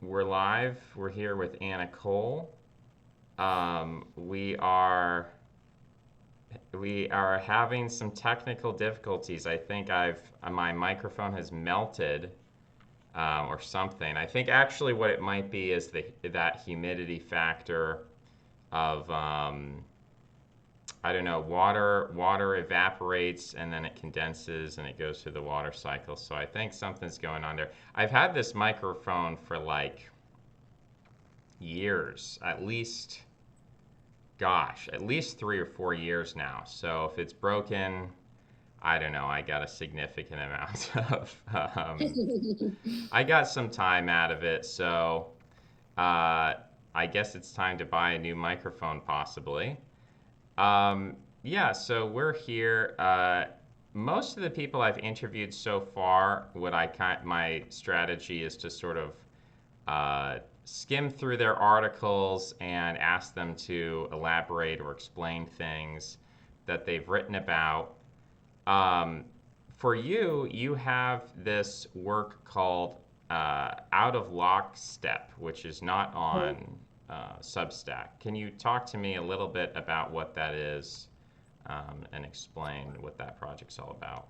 We're live. We're here with Anna Cole. We are having some technical difficulties. I think I've my microphone has melted or something. I think actually what it might be is that humidity factor of I don't know, water evaporates and then it condenses and it goes through the water cycle. So I think something's going on there. I've had this microphone for like years, at least 3 or 4 years now. So if it's broken, I don't know, I got a significant amount of, I got some time out of it. So uh, I guess it's time to buy a new microphone possibly. Yeah, so we're here. Most of the people I've interviewed so far, my strategy is to sort of skim through their articles and ask them to elaborate or explain things that they've written about. Um, for you, you have this work called Out of Lockstep, which is not on Substack. Can you talk to me a little bit about what that is and explain what that project's all about?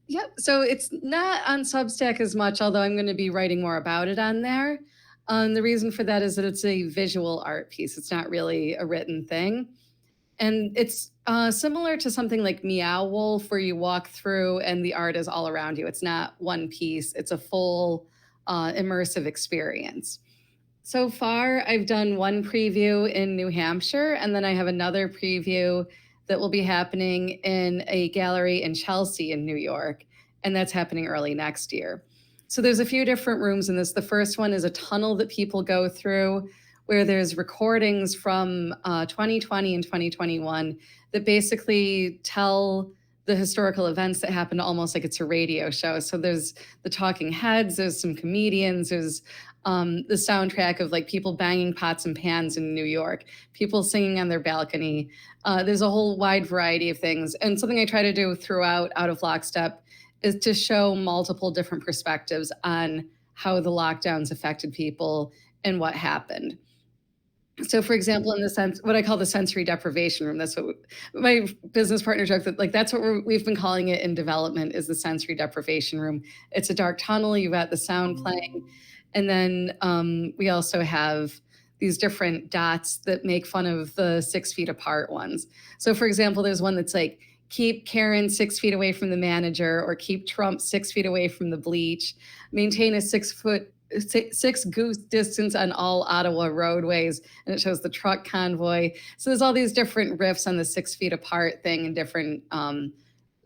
Yep. So it's not on Substack as much, although I'm going to be writing more about it on there. The reason for that is that it's a visual art piece. It's not really a written thing. And it's similar to something like Meow Wolf, where you walk through and the art is all around you. It's not one piece, it's a full immersive experience. So far, I've done one preview in New Hampshire, and then I have another preview that will be happening in a gallery in Chelsea in New York, and that's happening early next year. So there's a few different rooms in this. The first one is a tunnel that people go through where there's recordings from 2020 and 2021 that basically tell the historical events that happened almost like it's a radio show. So there's the talking heads, there's some comedians, there's the soundtrack of like people banging pots and pans in New York, people singing on their balcony. There's a whole wide variety of things. And something I try to do throughout Out of Lockstep is to show multiple different perspectives on how the lockdowns affected people and what happened. So, for example, in the sense, what I call the sensory deprivation room, that's what my business partner joked that, like, that's what we've been calling it in development is the sensory deprivation room. It's a dark tunnel, you've got the sound playing. And then we also have these different dots that make fun of the 6 feet apart ones. So, for example, there's one that's like, keep Karen 6 feet away from the manager, or keep Trump 6 feet away from the bleach, maintain a 6 foot 6 goose distance on all Ottawa roadways, and it shows the truck convoy. So there's all these different riffs on the 6 feet apart thing and different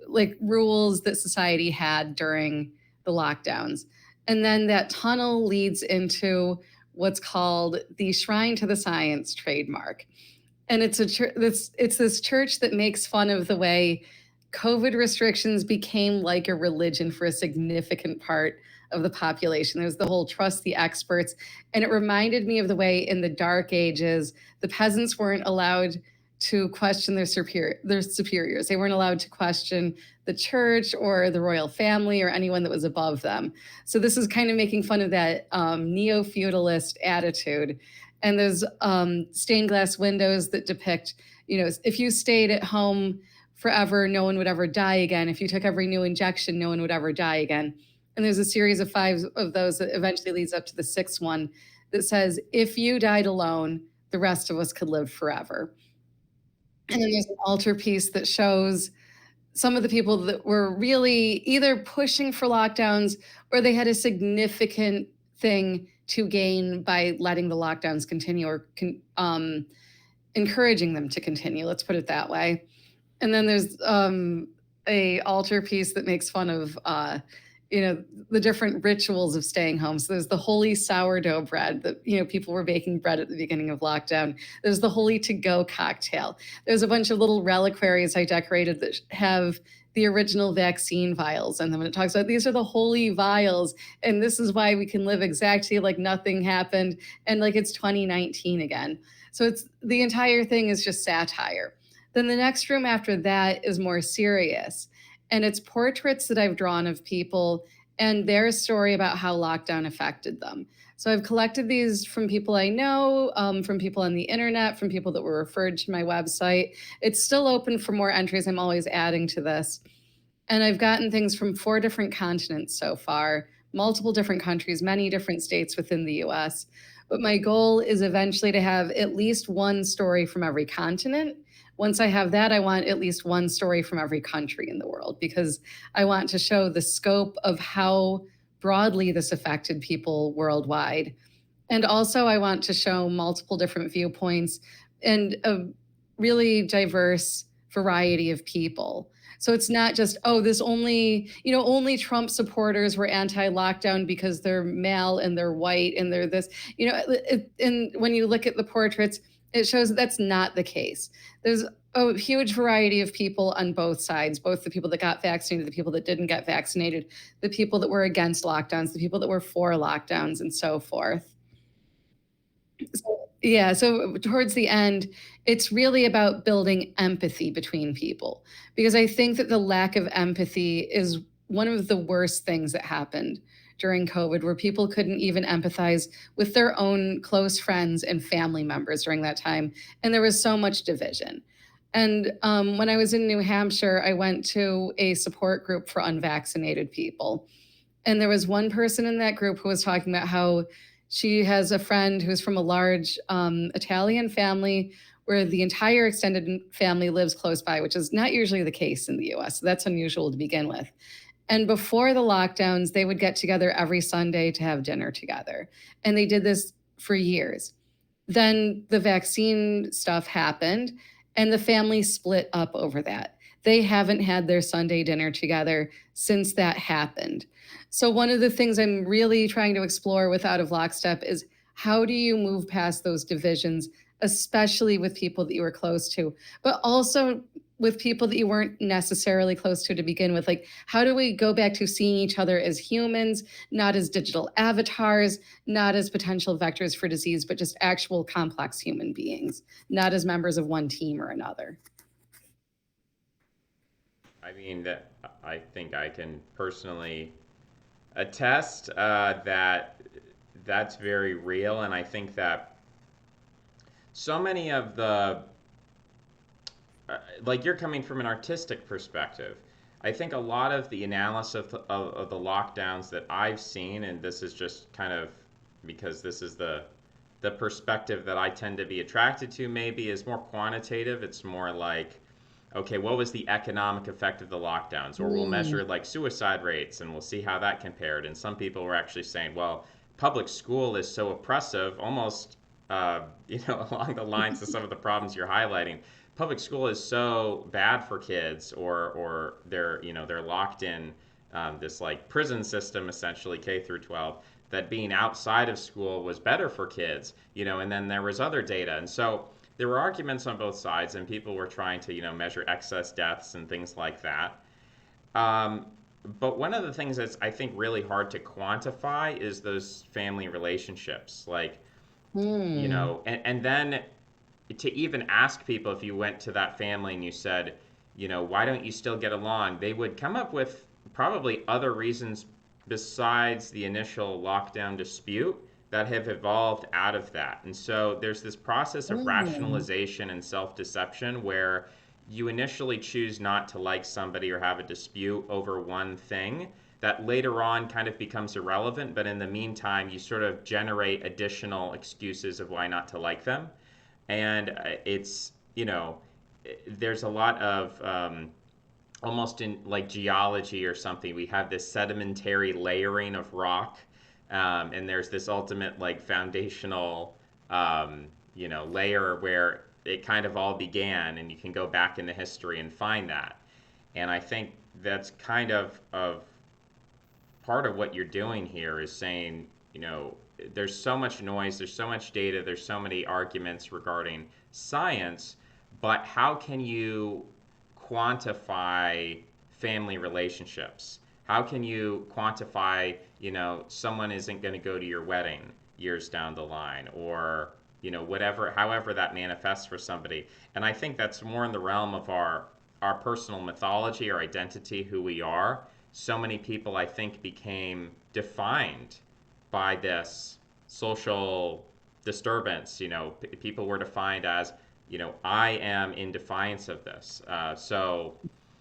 like rules that society had during the lockdowns. And then that tunnel leads into what's called the Shrine to the Science trademark. And it's it's this church that makes fun of the way COVID restrictions became like a religion for a significant part of the population. There's the whole trust the experts. And it reminded me of the way in the Dark Ages, the peasants weren't allowed to question their superiors. They weren't allowed to question the church or the royal family or anyone that was above them. So this is kind of making fun of that neo-feudalist attitude. And there's stained glass windows that depict, if you stayed at home forever, no one would ever die again. If you took every new injection, no one would ever die again. And there's a series of 5 of those that eventually leads up to the 6th one that says, if you died alone, the rest of us could live forever. And then there's an altarpiece that shows some of the people that were really either pushing for lockdowns or they had a significant thing to gain by letting the lockdowns continue or encouraging them to continue. Let's put it that way. And then there's a altarpiece that makes fun of the different rituals of staying home. So there's the holy sourdough bread that, people were baking bread at the beginning of lockdown. There's the holy to-go cocktail. There's a bunch of little reliquaries I decorated that have the original vaccine vials in them. And it talks about these are the holy vials, and this is why we can live exactly like nothing happened and like it's 2019 again. So it's the entire thing is just satire. Then the next room after that is more serious. And it's portraits that I've drawn of people and their story about how lockdown affected them. So I've collected these from people I know, from people on the internet, from people that were referred to my website. It's still open for more entries. I'm always adding to this. And I've gotten things from 4 different continents so far, multiple different countries, many different states within the US. But my goal is eventually to have at least one story from every continent. Once I have that, I want at least one story from every country in the world because I want to show the scope of how broadly this affected people worldwide. And also, I want to show multiple different viewpoints and a really diverse variety of people. So it's not just, oh, this only, only Trump supporters were anti lockdown because they're male and they're white and they're this, and when you look at the portraits, it shows that that's not the case. There's a huge variety of people on both sides, both the people that got vaccinated, the people that didn't get vaccinated, the people that were against lockdowns, the people that were for lockdowns, and so forth. So, yeah, so towards the end, it's really about building empathy between people because I think that the lack of empathy is one of the worst things that happened during COVID, where people couldn't even empathize with their own close friends and family members during that time. And there was so much division. And when I was in New Hampshire, I went to a support group for unvaccinated people. And there was one person in that group who was talking about how she has a friend who's from a large Italian family where the entire extended family lives close by, which is not usually the case in the US. So that's unusual to begin with. And before the lockdowns, they would get together every Sunday to have dinner together. And they did this for years. Then the vaccine stuff happened, and the family split up over that. They haven't had their Sunday dinner together since that happened. So, one of the things I'm really trying to explore with Out of Lockstep is how do you move past those divisions, especially with people that you were close to, but also with people that you weren't necessarily close to begin with? Like, how do we go back to seeing each other as humans, not as digital avatars, not as potential vectors for disease, but just actual complex human beings, not as members of one team or another? I mean, that I think I can personally attest that that's very real, and I think that so many of the like you're coming from an artistic perspective. I think a lot of the analysis of the lockdowns that I've seen, and this is just kind of because this is the perspective that I tend to be attracted to, maybe is more quantitative. It's more like, okay, what was the economic effect of the lockdowns? Or we'll Mm. measure like suicide rates and we'll see how that compared. And some people were actually saying, well, public school is so oppressive, almost along the lines of some of the problems you're highlighting. Public school is so bad for kids, or they're locked in this like prison system, essentially K through 12, that being outside of school was better for kids, and then there was other data. And so there were arguments on both sides, and people were trying to, measure excess deaths and things like that. Um, but one of the things that's, I think, really hard to quantify is those family relationships. Like, Mm. and then to even ask people, if you went to that family and you said, why don't you still get along? They would come up with probably other reasons besides the initial lockdown dispute that have evolved out of that. And so there's this process of Mm. rationalization and self deception where you initially choose not to like somebody or have a dispute over one thing that later on kind of becomes irrelevant, but in the meantime, you sort of generate additional excuses of why not to like them. And it's, there's a lot of almost in like geology or something, we have this sedimentary layering of rock, and there's this ultimate like foundational, layer where it kind of all began, and you can go back in the history and find that. And I think that's kind of part of what you're doing here is saying, there's so much noise, there's so much data, there's so many arguments regarding science, but how can you quantify family relationships? How can you quantify, someone isn't going to go to your wedding years down the line, or, whatever, however that manifests for somebody. And I think that's more in the realm of our personal mythology, our identity, who we are, so many people, I think, became defined by this social disturbance. People were defined as, I am in defiance of this. So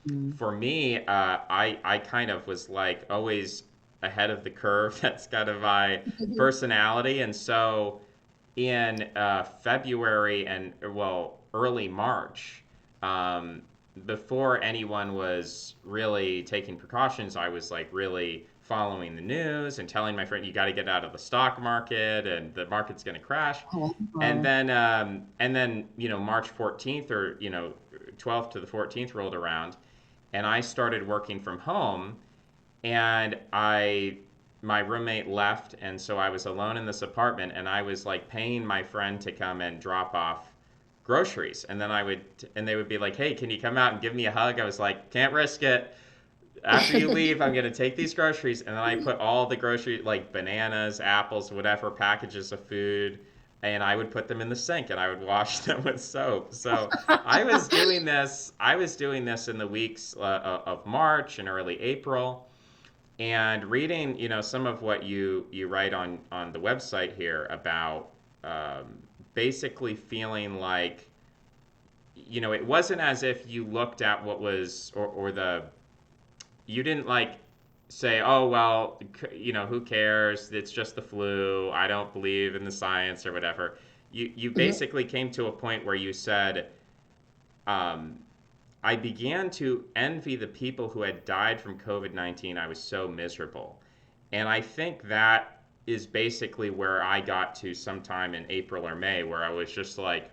Mm. for me, I kind of was like always ahead of the curve. That's kind of my personality. And so in February and, well, early March, um, before anyone was really taking precautions, I was like really following the news and telling my friend, you got to get out of the stock market and the market's going to crash. Oh, And wow. then, March 14th or, 12th to the 14th rolled around, and I started working from home, and my roommate left, and so I was alone in this apartment, and I was like paying my friend to come and drop off groceries, and then they would be like, "Hey, can you come out and give me a hug?" I was like, "Can't risk it. After you leave, I'm gonna take these groceries," and then I put all the groceries, like bananas, apples, whatever packages of food, and I would put them in the sink and I would wash them with soap. So I was doing this in the weeks of March and early April, and reading, some of what you write on the website here about, basically feeling like, it wasn't as if you looked at what was, or the you didn't like say, oh, well, who cares? It's just the flu. I don't believe in the science or whatever. You Mhm. basically came to a point where you said, um, I began to envy the people who had died from COVID-19. I was so miserable. And I think that is basically where I got to sometime in April or May, where I was just like,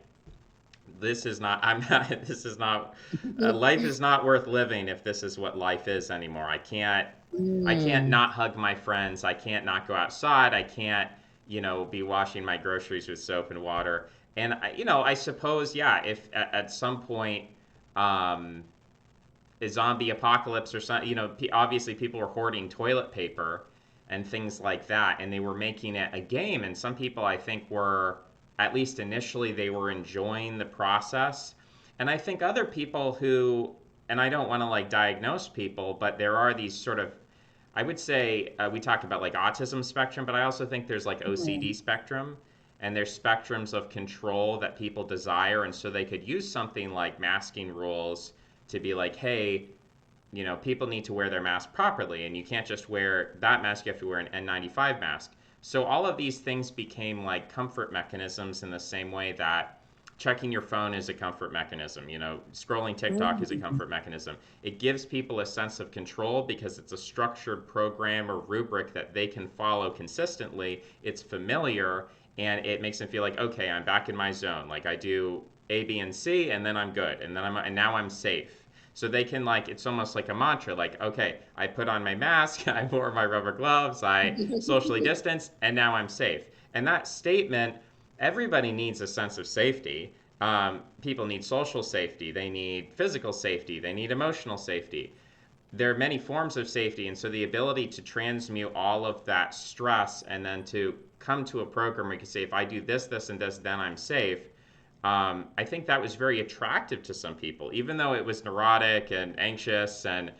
I'm not, this is not, life is not worth living if this is what life is anymore. I can't Mm. not hug my friends. I can't not go outside. I can't, be washing my groceries with soap and water. And, I suppose, yeah, if at some point, um, a zombie apocalypse or something, obviously people were hoarding toilet paper and things like that, and they were making it a game. And some people, I think, were, at least initially, they were enjoying the process. And I think other people who, and I don't want to like diagnose people, but there are these sort of, I would say, we talked about like autism spectrum, but I also think there's like OCD Mm. spectrum, and there's spectrums of control that people desire. And so they could use something like masking rules to be like, hey, people need to wear their mask properly, and you can't just wear that mask, you have to wear an N95 mask. So all of these things became like comfort mechanisms in the same way that checking your phone is a comfort mechanism, scrolling TikTok is a Mm. comfort mechanism. It gives people a sense of control because it's a structured program or rubric that they can follow consistently. It's familiar, and it makes them feel like, okay, I'm back in my zone. Like I do A, B, and C, and then I'm good, and now I'm safe. So they can, like, it's almost like a mantra, like, okay, I put on my mask, I wore my rubber gloves, I socially distanced, and now I'm safe. And that statement, everybody needs a sense of safety. People need social safety, they need physical safety, they need emotional safety. There are many forms of safety, and so the ability to transmute all of that stress and then to come to a program where you can say, if I do this, this, and this, then I'm safe. I think that was very attractive to some people, even though it was neurotic and anxious and,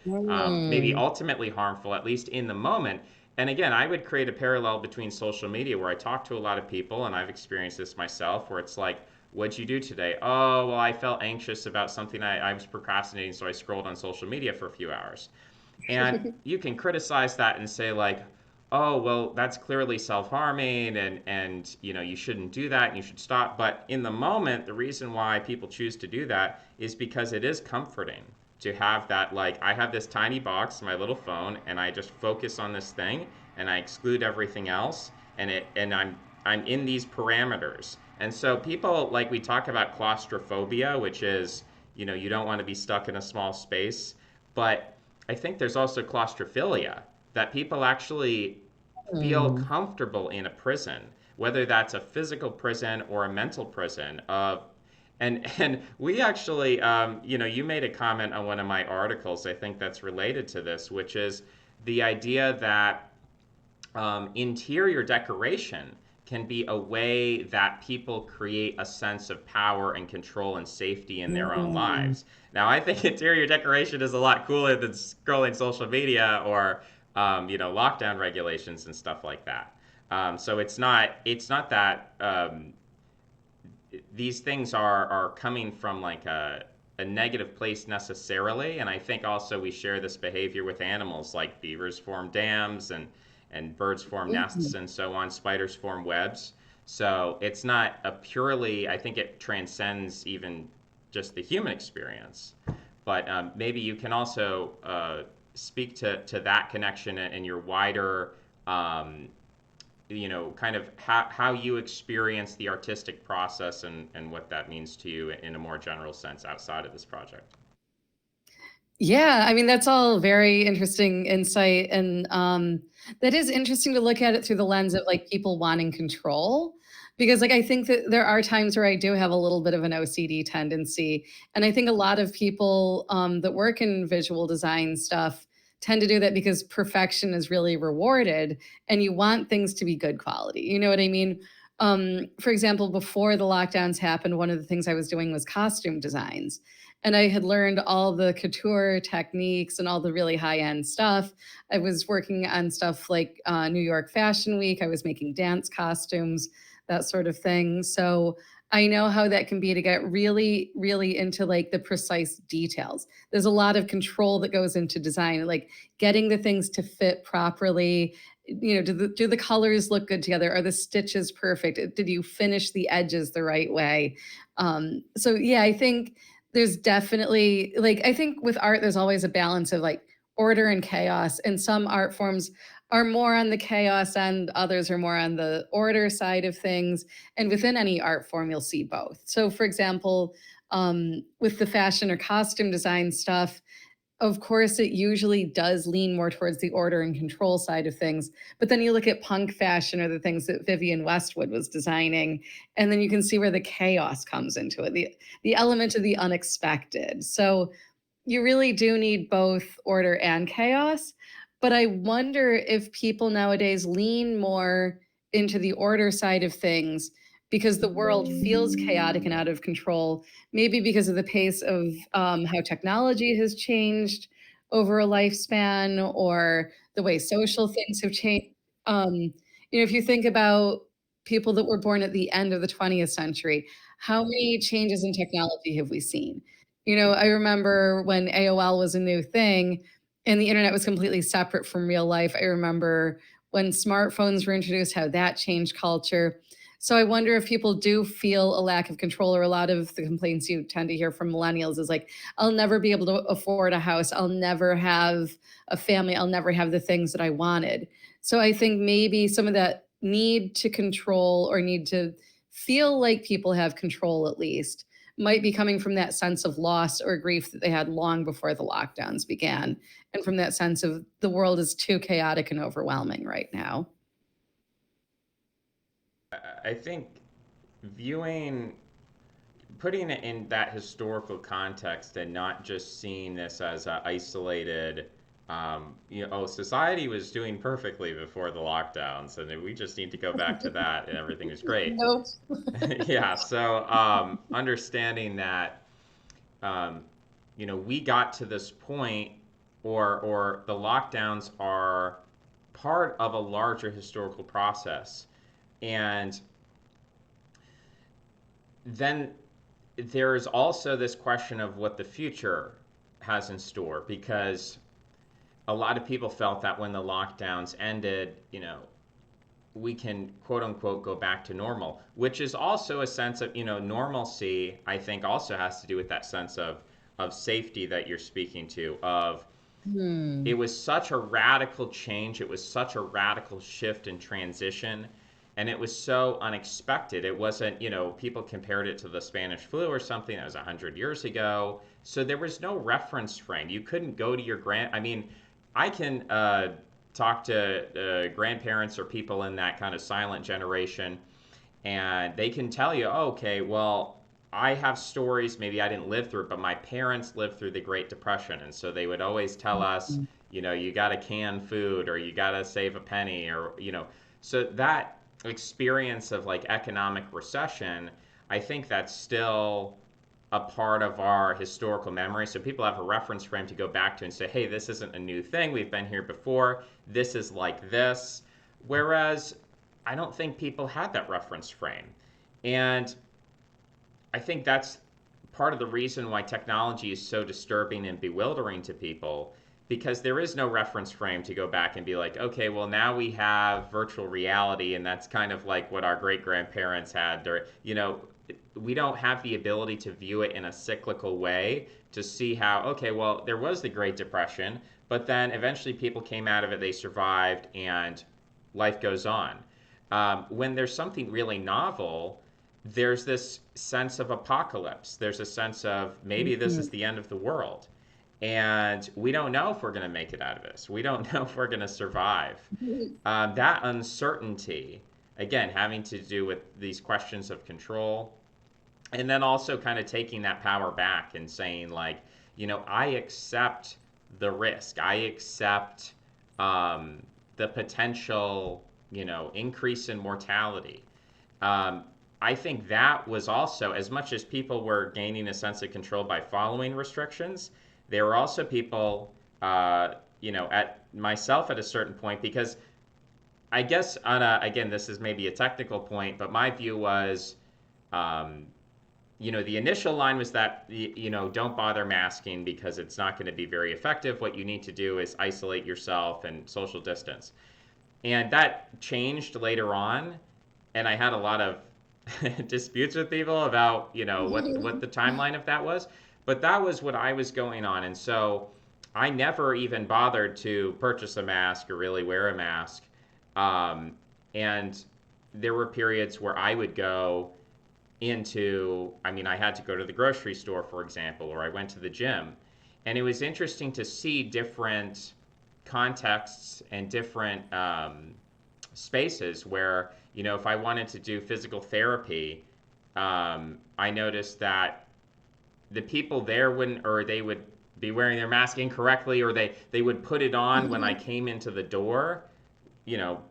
maybe Mm. ultimately harmful, at least in the moment. And again, I would create a parallel between social media where I talk to a lot of people, and I've experienced this myself, where it's like, what'd you do today? Oh, well, I felt anxious about something, I was procrastinating, so I scrolled on social media for a few hours. And you can criticize that and say like, oh, well, that's clearly self-harming, and you shouldn't do that and you should stop. But in the moment, the reason why people choose to do that is because it is comforting to have that, like, I have this tiny box, my little phone, and I just focus on this thing and I exclude everything else, and I'm in these parameters. And so people, like, we talk about claustrophobia, which is, you don't want to be stuck in a small space, but I think there's also claustrophilia, that people actually feel Mm. comfortable in a prison, whether that's a physical prison or a mental prison. And we actually, you made a comment on one of my articles. I think that's related to this, which is the idea that, interior decoration can be a way that people create a sense of power and control and safety in their own Mm. lives. Now, I think interior decoration is a lot cooler than scrolling social media or lockdown regulations and stuff like that. So it's not that these things are coming from like a negative place necessarily. And I think also we share this behavior with animals, like beavers form dams and birds form nests Mm. and so on, spiders form webs. So it's not a purely, I think it transcends even just the human experience. But maybe you can also speak to that connection and your wider um, kind of how you experience the artistic process and what that means to you in a more general sense outside of this project. Yeah, I mean, that's all very interesting insight, and, that is interesting to look at it through the lens of, like, people wanting control, because, like, I think that there are times where I do have a little bit of an OCD tendency, and I think a lot of people, that work in visual design stuff tend to do that because perfection is really rewarded, and you want things to be good quality, you know what I mean? For example, before the lockdowns happened, one of the things I was doing was costume designs, and I had learned all the couture techniques and all the really high end stuff. I was working on stuff like New York Fashion Week. I was making dance costumes, that sort of thing. So I know how that can be to get really, really into like the precise details. There's a lot of control that goes into design, like getting the things to fit properly. Do the colors look good together? Are the stitches perfect? Did you finish the edges the right way? So yeah, I think there's definitely like I think with art there's always a balance of like order and chaos, and some art forms are more on the chaos end, others are more on the order side of things, and within any art form you'll see both. So for example, with the fashion or costume design stuff, of course, it usually does lean more towards the order and control side of things. But then you look at punk fashion or the things that Vivienne Westwood was designing, and then you can see where the chaos comes into it, the element of the unexpected. So you really do need both order and chaos. But I wonder if people nowadays lean more into the order side of things because the world feels chaotic and out of control, maybe because of the pace of how technology has changed over a lifespan or the way social things have changed. If you think about people that were born at the end of the 20th century, how many changes in technology have we seen? I remember when AOL was a new thing and the internet was completely separate from real life. I remember when smartphones were introduced, how that changed culture. So I wonder if people do feel a lack of control, or a lot of the complaints you tend to hear from millennials is like, I'll never be able to afford a house. I'll never have a family. I'll never have the things that I wanted. So I think maybe some of that need to control or need to feel like people have control at least might be coming from that sense of loss or grief that they had long before the lockdowns began, and from that sense of the world is too chaotic and overwhelming right now. I think viewing putting it in that historical context and not just seeing this as a isolated society was doing perfectly before the lockdowns and we just need to go back to that and everything is great. Nope. Yeah, so understanding that um, we got to this point, or the lockdowns are part of a larger historical process, and then there's also this question of what the future has in store, because a lot of people felt that when the lockdowns ended, we can quote unquote go back to normal, which is also a sense of, normalcy, I think also has to do with that sense of safety that you're speaking to, of it Hmm. was such a radical change, it was such a radical shift and transition, and it was so unexpected. It wasn't, people compared it to the Spanish flu or something that was 100 years ago. So there was no reference frame. You couldn't go to your I mean, I can talk to grandparents or people in that kind of silent generation, and they can tell you, oh, okay, well, I have stories, maybe I didn't live through it, but my parents lived through the Great Depression. And so they would always tell us, you got to can food or you got to save a penny or, so that experience of like economic recession, I think that's still a part of our historical memory. So people have a reference frame to go back to and say, hey, this isn't a new thing. We've been here before. This is like this. Whereas I don't think people had that reference frame. And I think that's part of the reason why technology is so disturbing and bewildering to people, because there is no reference frame to go back and be like, okay, well, now we have virtual reality, and that's kind of like what our great grandparents had. Or, we don't have the ability to view it in a cyclical way to see how, okay, well, there was the Great Depression, but then eventually people came out of it, they survived, and life goes on. When there's something really novel, there's this sense of apocalypse. There's a sense of maybe this is Mhm. the end of the world. And we don't know if we're going to make it out of this. We don't know if we're going to survive. That uncertainty, again, having to do with these questions of control, and then also kind of taking that power back and saying, like, I accept the risk. I accept the potential, increase in mortality. Um, I think that was also, as much as people were gaining a sense of control by following restrictions, there were also people, at myself at a certain point, because I guess again, this is maybe a technical point, but my view was, um, the initial line was that, don't bother masking because it's not going to be very effective. What you need to do is isolate yourself and social distance. And that changed later on, and I had a lot of disputes with people about what the timeline of that was, but that was what I was going on, and so I never even bothered to purchase a mask or really wear a mask. um, and there were periods where I would go into, I mean, I had to go to the grocery store, for example, or I went to the gym, and it was interesting to see different contexts and different spaces where, if I wanted to do physical therapy, I noticed that the people there wouldn't, or they would be wearing their mask incorrectly, or they would put it on when I came into the door,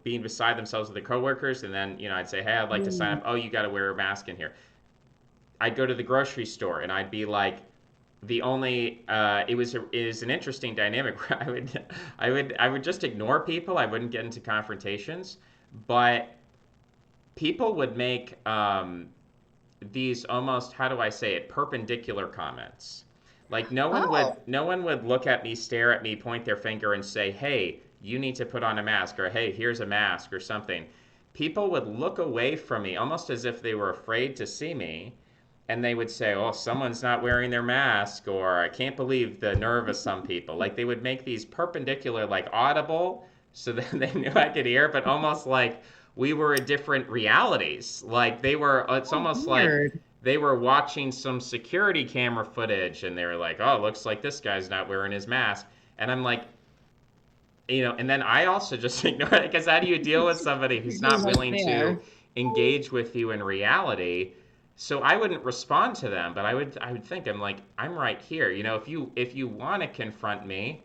being beside themselves with the coworkers, and then, I'd say, hey, I'd like to sign up. Mm. Oh, you got to wear a mask in here. I'd go to the grocery store and I'd be like, the only it is an interesting dynamic where I would just ignore people. I wouldn't get into confrontations, but people would make these almost, how do I say it, perpendicular comments. Like Oh. no one would look at me, stare at me, point their finger and say, "Hey, you need to put on a mask," or "Hey, here's a mask," or something. People would look away from me almost as if they were afraid to see me, and they would say, "Oh, someone's not wearing their mask," or "I can't believe the nerve of some people." Like they would make these perpendicular, like audible, so that they knew I could hear, but almost like we were in different realities. Like they were, it's Oh, almost like weird. they were watching some security camera footage, and they were like, "Oh, looks like this guy's not wearing his mask." And I'm like, and then I also just ignore it, because how do you deal with somebody who's He's not right willing to there. engage with you in reality? So I wouldn't respond to them, but I would think, I'm like, I'm right here. If you want to confront me,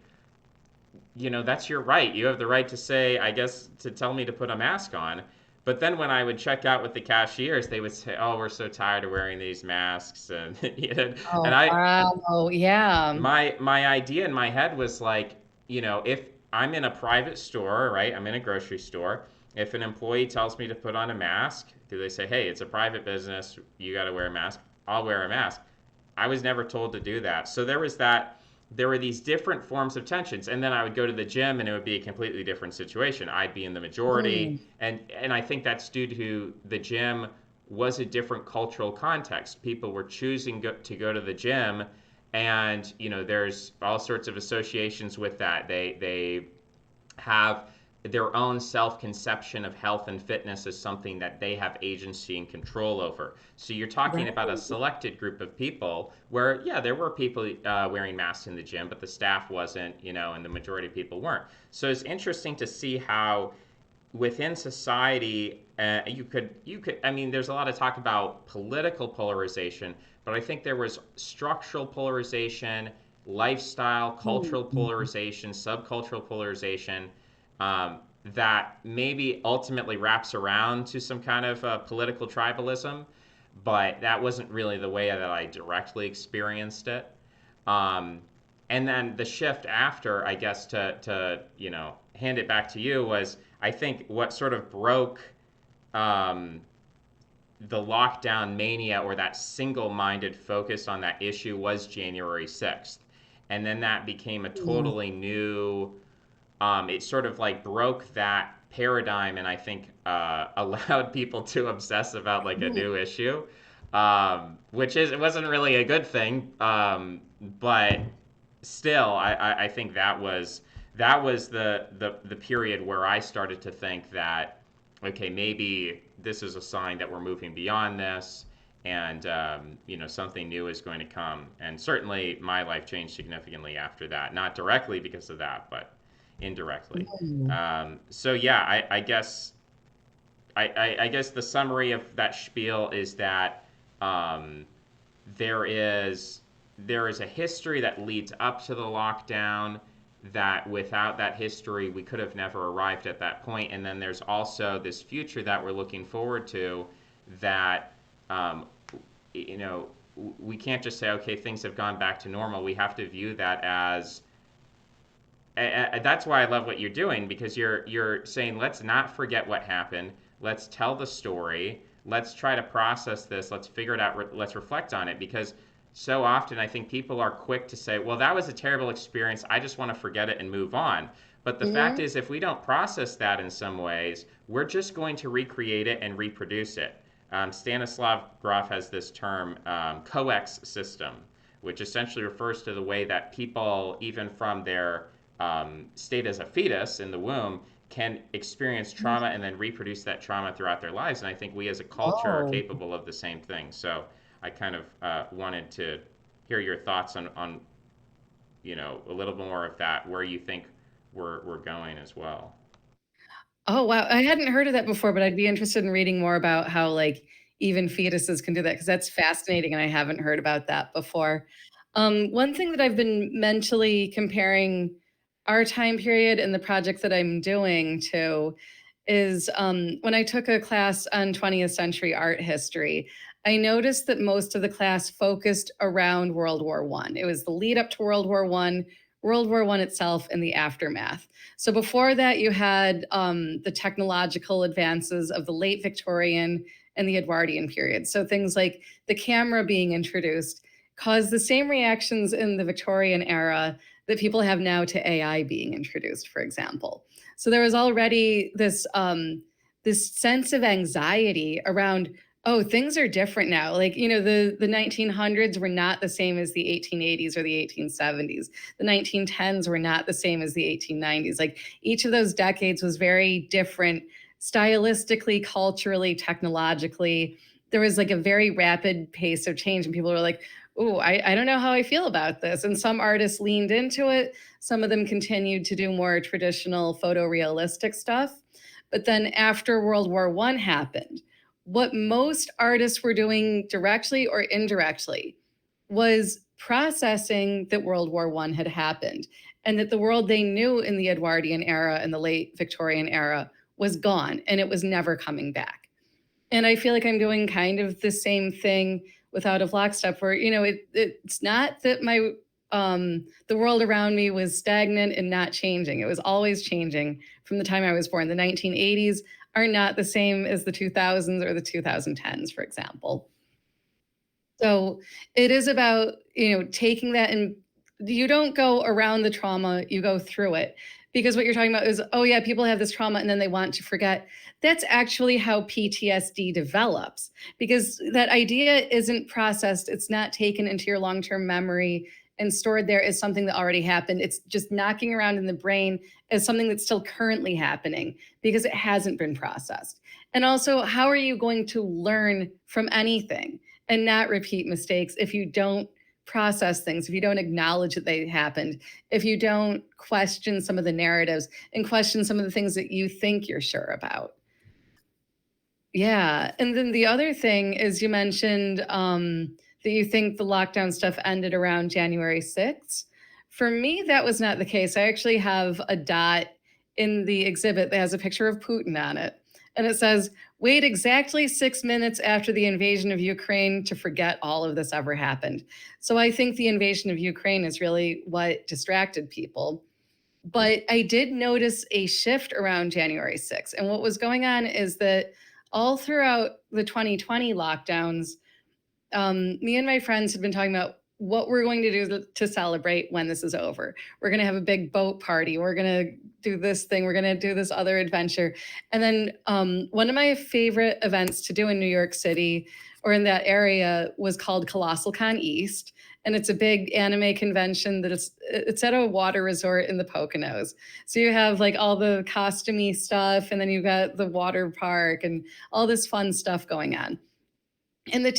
that's your right. You have the right to say, I guess, to tell me to put a mask on. But then when I would check out with the cashiers, they would say, "Oh, we're so tired of wearing these masks," and and Oh, I wow. Yeah. my idea in my head was like, if I'm in a private store, right? I'm in a grocery store. If an employee tells me to put on a mask, do they say, "Hey, it's a private business, you got to wear a mask"? I'll wear a mask. I was never told to do that. So there were these different forms of tensions, and then I would go to the gym and it would be a completely different situation. I'd be in the majority, Mm. and I think that's due to the gym was a different cultural context. People were choosing to go to the gym, and there's all sorts of associations with that. They have their own self-conception of health and fitness as something that they have agency and control over. So you're talking about a Right. selected group of people where, yeah, there were people wearing masks in the gym, but the staff wasn't, and the majority of people weren't. So it's interesting to see how within society, you could, I mean, there's a lot of talk about political polarization, but I think there was structural polarization, lifestyle, cultural Mm. polarization, subcultural polarization. that maybe ultimately wraps around to some kind of political tribalism, but that wasn't really the way that I directly experienced it. Um, and then the shift after, I guess, to hand it back to you was, I think what sort of broke um, the lockdown mania or that single-minded focus on that issue was January 6th. And then that became a Yeah. totally new, it sort of like broke that paradigm and I think allowed people to obsess about like a new issue, which is, it wasn't really a good thing, but still, I think that was the period where I started to think that, okay, maybe this is a sign that we're moving beyond this, and something new is going to come. And certainly, my life changed significantly after that. Not directly because of that, but indirectly. Mm. So yeah, I guess the summary of that spiel is that um, there is there is a history that leads up to the lockdown, that without that history we could have never arrived at that point. And then there's also this future that we're looking forward to, that um, you know we can't just say, okay, things have gone back to normal. We have to view that as, that's why I love what you're doing, because you're saying, let's not forget what happened. Let's tell the story. Let's try to process this. Let's figure it out. Let's reflect on it, because so often I think people are quick to say, well, that was a terrible experience. I just want to forget it and move on. But the fact Mhm. is, if we don't process that in some ways, we're just going to recreate it and reproduce it. Stanislav Grof has this term, coex system, which essentially refers to the way that people, even from their state as a fetus in the womb, can experience trauma and then reproduce that trauma throughout their lives. And I think we as a culture are Oh. capable of the same thing. So I kind of wanted to hear your thoughts on a little more of that, where you think we're going as well. Oh, wow. I hadn't heard of that before, but I'd be interested in reading more about how, like, even fetuses can do that because that's fascinating, and I haven't heard about that before. One thing that I've been mentally comparing our time period and the project that I'm doing to is, when I took a class on 20th century art history, I noticed that most of the class focused around World War One. It was the lead up to World War One, World War One itself, and the aftermath. So before that, you had the technological advances of the late Victorian and the Edwardian period. So things like the camera being introduced caused the same reactions in the Victorian era that people have now to AI being introduced, for example. So there was already this sense of anxiety around, oh, things are different now. Like, the 1900s were not the same as the 1880s or the 1870s. The 1910s were not the same as the 1890s. Like, each of those decades was very different stylistically, culturally, technologically. There was like a very rapid pace of change, and people were like, oh, I don't know how I feel about this. And some artists leaned into it. Some of them continued to do more traditional photorealistic stuff. But then after World War One happened, what most artists were doing directly or indirectly was processing that World War One had happened and that the world they knew in the Edwardian era and the late Victorian era was gone and it was never coming back. And I feel like I'm doing kind of the same thing with Out of Lockstep, where it's not that my the world around me was stagnant and not changing. It was always changing from the time I was born. The 1980s are not the same as the 2000s or the 2010s, for example. So it is about, taking that, and you don't go around the trauma, you go through it. Because what you're talking about is, oh, yeah, people have this trauma and then they want to forget. That's actually how PTSD develops, because that idea isn't processed. It's not taken into your long term memory and stored there as something that already happened. It's just knocking around in the brain as something that's still currently happening because it hasn't been processed. And also, how are you going to learn from anything and not repeat mistakes if you don't process things, if you don't acknowledge that they happened, if you don't question some of the narratives and question some of the things that you think you're sure about? Yeah. And then the other thing is, you mentioned that you think the lockdown stuff ended around January 6th. For me, that was not the case. I actually have a dot in the exhibit that has a picture of Putin on it. And it says, wait exactly 6 minutes after the invasion of Ukraine to forget all of this ever happened. So I think the invasion of Ukraine is really what distracted people. But I did notice a shift around January 6th. And what was going on is that all throughout the 2020 lockdowns, me and my friends had been talking about what we're going to do to celebrate when this is over. We're going to have a big boat party. We're going to do this thing. We're going to do this other adventure. And then one of my favorite events to do in New York City or in that area was called Colossal Con East. And it's a big anime convention that it's at a water resort in the Poconos. So you have like all the costumey stuff, and then you've got the water park and all this fun stuff going on. And the